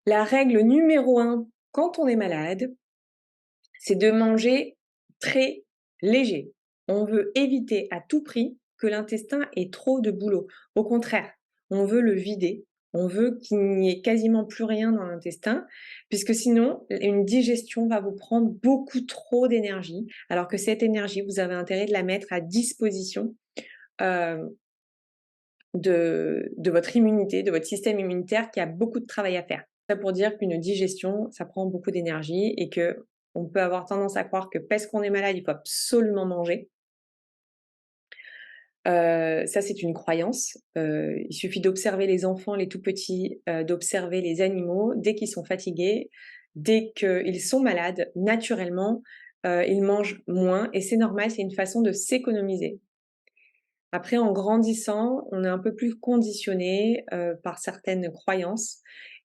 La règle numéro un quand on est malade, c'est de manger très léger. On veut éviter à tout prix que l'intestin ait trop de boulot. Au contraire, on veut le vider. On veut qu'il n'y ait quasiment plus rien dans l'intestin, puisque sinon, une digestion va vous prendre beaucoup trop d'énergie, alors que cette énergie, vous avez intérêt de la mettre à disposition euh, de votre immunité, de votre système immunitaire qui a beaucoup de travail à faire. Ça pour dire qu'une digestion, ça prend beaucoup d'énergie et que on peut avoir tendance à croire que parce qu'on est malade, il faut absolument manger. Ça, c'est une croyance. Il suffit d'observer les enfants, les tout petits, d'observer les animaux. Dès qu'ils sont fatigués, dès qu'ils sont malades, naturellement, ils mangent moins et c'est normal, c'est une façon de s'économiser. Après, en grandissant, on est un peu plus conditionné par certaines croyances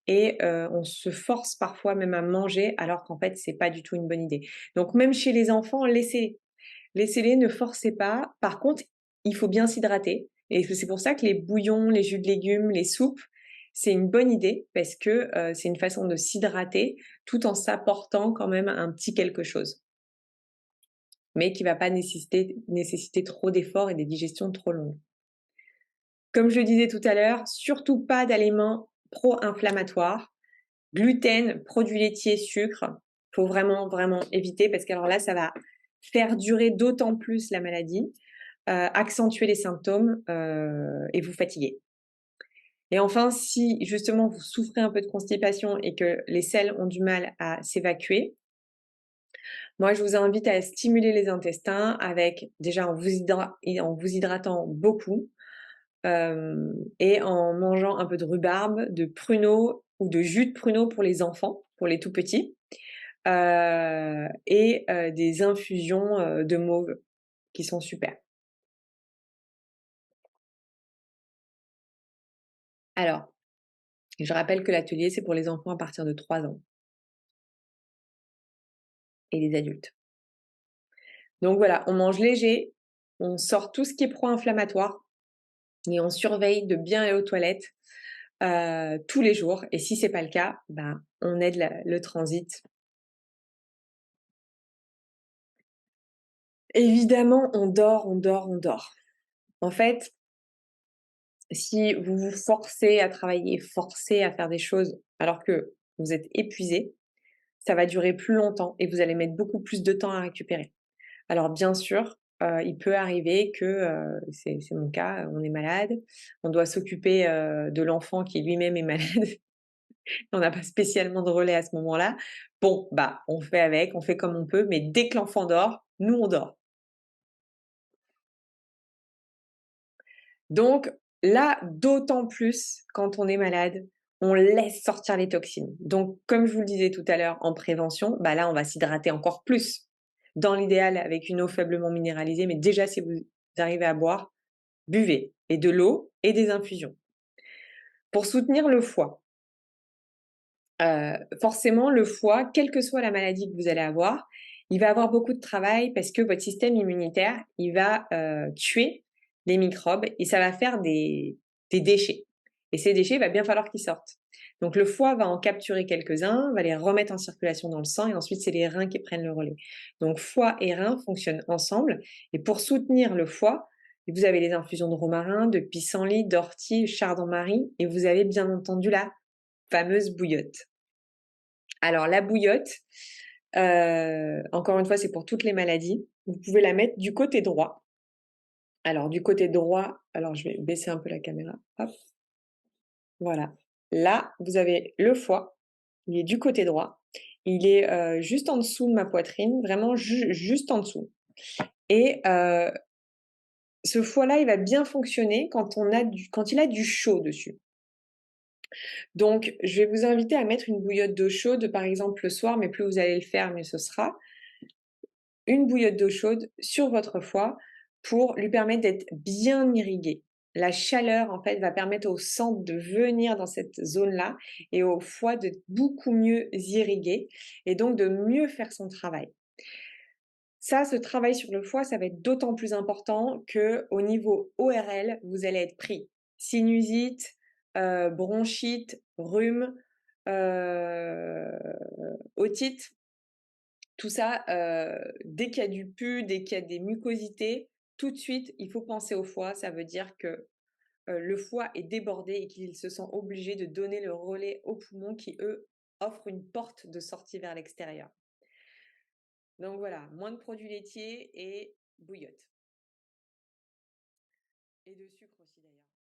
et on se force parfois même à manger alors qu'en fait, c'est pas du tout une bonne idée. Donc même chez les enfants, laissez-les, ne forcez pas. Par contre, il faut bien s'hydrater et c'est pour ça que les bouillons, les jus de légumes, les soupes, c'est une bonne idée parce que c'est une façon de s'hydrater tout en s'apportant quand même un petit quelque chose, mais qui va pas nécessiter trop d'efforts et des digestions trop longues. Comme je le disais tout à l'heure, surtout pas d'aliments pro-inflammatoires, gluten, produits laitiers, sucre. Faut vraiment, vraiment éviter parce que alors là, ça va faire durer d'autant plus la maladie, accentuer les symptômes et vous fatiguer. Et enfin, si justement vous souffrez un peu de constipation et que les selles ont du mal à s'évacuer, moi je vous invite à stimuler les intestins avec déjà en vous hydratant beaucoup, et en mangeant un peu de rhubarbe, de pruneau ou de jus de pruneau pour les enfants, pour les tout petits, et des infusions de mauve qui sont super. Alors, je rappelle que l'atelier, c'est pour les enfants à partir de 3 ans et les adultes. Donc voilà, on mange léger, on sort tout ce qui est pro-inflammatoire et on surveille de bien aller aux toilettes tous les jours. Et si c'est pas le cas, ben, on aide le transit. Évidemment, on dort, on dort, on dort. En fait, si vous vous forcez à travailler, forcez à faire des choses alors que vous êtes épuisé, ça va durer plus longtemps et vous allez mettre beaucoup plus de temps à récupérer. Alors bien sûr, il peut arriver que, c'est mon cas, on est malade, on doit s'occuper, de l'enfant qui lui-même est malade, on n'a pas spécialement de relais à ce moment-là. Bon, bah, on fait avec, on fait comme on peut, mais dès que l'enfant dort, nous on dort. Donc là, d'autant plus quand on est malade, on laisse sortir les toxines. Donc comme je vous le disais tout à l'heure en prévention, bah là, on va s'hydrater encore plus. Dans l'idéal, avec une eau faiblement minéralisée, mais déjà si vous arrivez à boire, buvez et de l'eau et des infusions. Pour soutenir le foie, forcément le foie, quelle que soit la maladie que vous allez avoir, il va avoir beaucoup de travail parce que votre système immunitaire, il va, tuer les microbes et ça va faire des déchets et ces déchets, il va bien falloir qu'ils sortent. Donc le foie va en capturer quelques-uns, va les remettre en circulation dans le sang et ensuite c'est les reins qui prennent le relais. Donc foie et reins fonctionnent ensemble et pour soutenir le foie, vous avez les infusions de romarin, de pissenlit, d'ortie, chardon-marie et vous avez bien entendu la fameuse bouillotte. Alors la bouillotte, encore une fois, c'est pour toutes les maladies. Vous pouvez la mettre du côté droit. Alors du côté droit, alors je vais baisser un peu la caméra, hop, voilà. Là, vous avez le foie, il est du côté droit. Il est, juste en dessous de ma poitrine, vraiment juste en dessous et ce foie-là, il va bien fonctionner quand il a du chaud dessus. Donc je vais vous inviter à mettre une bouillotte d'eau chaude, par exemple, le soir, mais plus vous allez le faire, mieux ce sera. Une bouillotte d'eau chaude sur votre foie pour lui permettre d'être bien irrigué. La chaleur, en fait, va permettre au sang de venir dans cette zone-là et au foie de beaucoup mieux irriguer et donc de mieux faire son travail. Ça, ce travail sur le foie, ça va être d'autant plus important que au niveau ORL, vous allez être pris. Sinusite, bronchite, rhume, Otite, tout ça, dès qu'il y a du pus, dès qu'il y a des mucosités, tout de suite, il faut penser au foie. Ça veut dire que le foie est débordé et qu'il se sent obligé de donner le relais aux poumons qui, eux, offrent une porte de sortie vers l'extérieur. Donc voilà, moins de produits laitiers et bouillotte. Et de sucre aussi d'ailleurs.